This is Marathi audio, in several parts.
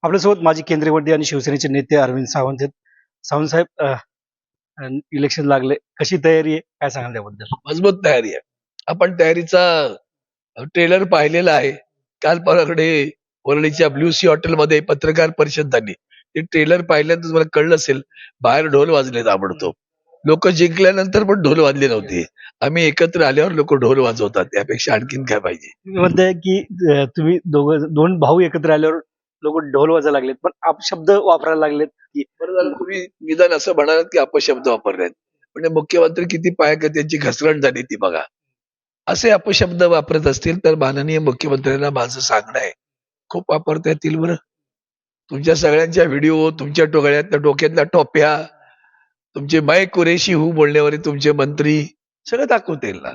आपल्यासोबत माजी केंद्रीय मंत्री आणि शिवसेनेचे नेते अरविंद सावंत आहेत. सावंत साहेब, इलेक्शन लागले, कशी तयारी आहे, काय सांगाल त्याबद्दल? मजबूत तयारी आहे. आपण तयारीचा ट्रेलर पाहिलेला आहे. काल परवाकडे वरळीच्या ब्ल्यू सी हॉटेलमध्ये पत्रकार परिषद झाली. ते ट्रेलर पाहिल्यानंतर तुम्हाला कळलं असेल, बाहेर ढोल वाजले ताबडतोब. लोक जिंकल्यानंतर पण ढोल वाजले नव्हते. आम्ही एकत्र आल्यावर लोक ढोल वाजवतात. त्यापेक्षा आणखीन काय पाहिजे? तुम्ही म्हणताय की तुम्ही दोन भाऊ एकत्र आल्यावर लोक ढोल वाजायला लागलेत, पण अपशब्द वापरायला लागलेत की बरं झालं तुम्ही निदान असं म्हणालात की अपशब्द वापरलेत. म्हणजे मुख्यमंत्री किती त्यांची घसरण झाली ती बघा. असे अपशब्द वापरत असतील तर माननीय मुख्यमंत्र्यांना माझं सांगणं आहे, खूप वापरता येतील बरं. तुमच्या सगळ्यांच्या व्हिडिओ, तुमच्या डोक्यातल्या टोप्या, तुमचे मैं कुरेशी हूं बोलण्यावर तुमचे मंत्री सगळं दाखवता येईल ना.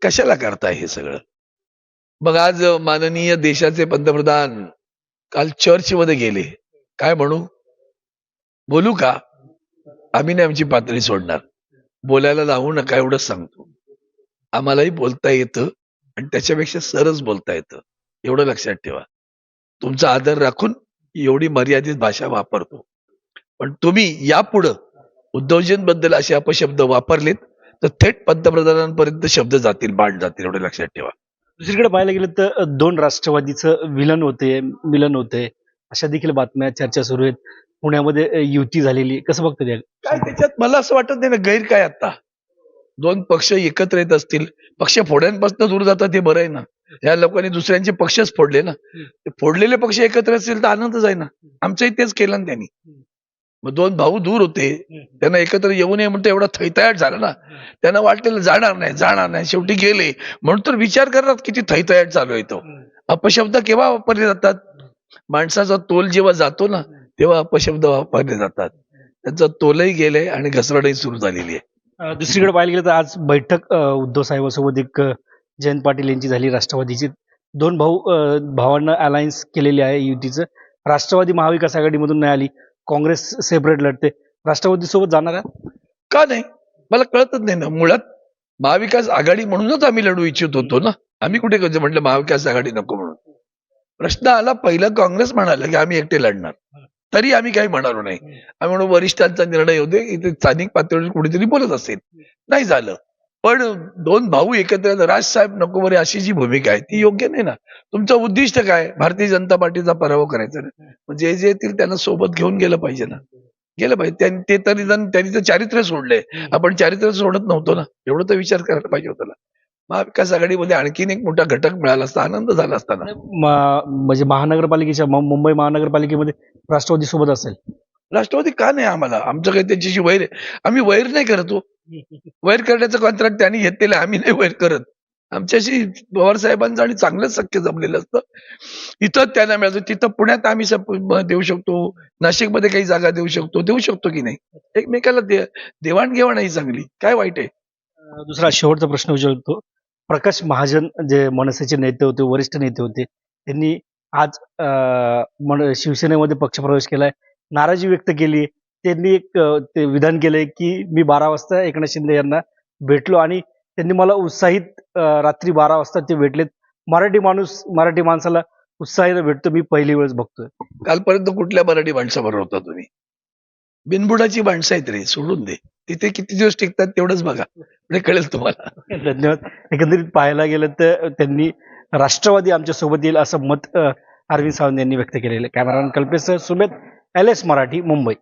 कशाला करताय हे सगळं? मग आज माननीय देशाचे पंतप्रधान काल चर्चमध्ये गेले. काय म्हणू? बोलू का? आम्ही नाही आमची पातळी सोडणार. बोलायला लावू नका एवढंच सांगतो. आम्हालाही बोलता येतं आणि त्याच्यापेक्षा सरस बोलता येतं. एवढं लक्षात ठेवा. तुमचा आदर राखून एवढी मर्यादित भाषा वापरतो. पण तुम्ही यापुढं उद्धवजींबद्दल असे अपशब्द वापरलेत तर थेट पंतप्रधानांपर्यंत शब्द जातील, बाण जातील. एवढं लक्षात ठेवा. दुसरीकडे पाहायला गेलं तर दोन राष्ट्रवादीचं मिलन होते, अशा देखील बातम्या चर्चा सुरू आहेत. पुण्यामध्ये युती झालेली, कसं बघतं ते? काय त्याच्यात मला असं वाटत नाही ना, गैर काय आता? दोन पक्ष एकत्र येत असतील, पक्ष फोड्यांपासून दूर जातात हे बरं आहे ना. या लोकांनी दुसऱ्यांचे पक्षच फोडले ना. ते फोडलेले पक्ष एकत्र असतील तर आनंदच आहे ना. आमचंही तेच केलं ना त्यांनी. मग दोन भाऊ दूर होते, त्यांना एकत्र येऊ नये म्हणतो एवढा थैतयाट झाला ना. त्यांना वाटलेलं जाणार नाही, शेवटी गेले. म्हणून तर विचार करतात किती थैतयाट चालू आहे तो. अपशब्द केव्हा वापरले जातात? माणसाचा तोल जेव्हा जातो ना, तेव्हा अपशब्द वापरले जातात. त्यांचा तोलही गेलाय आणि घसरणही सुरू झालेली आहे. दुसरीकडे पाहायला गेलं तर आज बैठक उद्धव साहेबांसोबत जयंत पाटील यांची झाली राष्ट्रवादीची. दोन भावांना अलायन्स केलेली आहे युतीचं. राष्ट्रवादी महाविकास आघाडीमधून नाही आली, काँग्रेस सेपरेट लढते. राष्ट्रवादी सोबत जाणार आहे? का नाही? मला कळतच नाही ना. मुळात महाविकास आघाडी म्हणूनच आम्ही लढू इच्छित होतो ना. आम्ही कुठे कधी म्हटलं महाविकास आघाडी नको म्हणून. प्रश्न आला, पहिलं काँग्रेस म्हणाले की आम्ही एकटे लढणार. तरी आम्ही काही म्हणालो नाही. आम्ही म्हणून वरिष्ठांचा निर्णय होते, इथे स्थानिक पातळीवर कुठेतरी बोलत असेल. नाही झालं. पण दोन भाऊ एकत्र राजसाहेब नको बरे अशी जी भूमिका आहे ती योग्य नाही ना. तुमचं उद्दिष्ट काय? भारतीय जनता पार्टीचा पराभव करायचा ना. जे येतील त्यांना सोबत घेऊन गेलं पाहिजे ना. गेलं पाहिजे. ते तरी त्यांनी तर चारित्र्य सोडलंय. आपण चारित्र्य सोडत नव्हतो ना. एवढं तर विचार करायला पाहिजे होता ना. महाविकास आघाडीमध्ये आणखीन एक मोठा घटक मिळाला असता, आनंद झाला असता ना. म्हणजे महानगरपालिकेच्या मुंबई महानगरपालिकेमध्ये राष्ट्रवादी सोबत असेल. राष्ट्रवादी का नाही आम्हाला? आमचं काही त्यांच्याशी वैर आहे. आम्ही वैर नाही करत हो. वैर करण्याचं कॉन्ट्रॅक्ट त्यांनी घेतलेलं आहे, आम्ही नाही वैर करत. आमच्याशी पवार साहेबांचं आणि चांगलंच सख्य जमलेलं असतं. इथं त्यांना मिळतं, तिथं पुण्यात आम्ही देऊ शकतो, नाशिकमध्ये काही जागा देऊ शकतो की नाही? एकमेकाला देवाणघेवाण चांगली, काय वाईट आहे? दुसरा शेवटचा प्रश्न विचारतो. प्रकाश महाजन जे मनसेचे नेते होते, वरिष्ठ नेते होते, त्यांनी आज शिवसेनेमध्ये पक्षप्रवेश केलाय, नाराजी व्यक्त केली. त्यांनी ते विधान केलंय की मी 12 वाजता एकनाथ शिंदे यांना भेटलो आणि त्यांनी मला उत्साहित रात्री 12 वाजता ते भेटलेत. मराठी माणसाला उत्साहाने भेटतो, मी पहिली वेळेस बघतोय. कालपर्यंत कुठल्या मराठी माणसाबरोबर होता तुम्ही? बिनबुडाची माणसं आहेत रे, सोडून दे. तिथे किती दिवस टिकतात तेवढंच बघा, म्हणजे कळेल तुम्हाला. धन्यवाद. एकंदरीत पाहायला गेलं तर त्यांनी राष्ट्रवादी आमच्या सोबत येईल असं मत अरविंद सावंत यांनी व्यक्त केलेलं आहे. कॅमेरामॅन कल्पेश सुमेत, LS मराठी, मुंबई.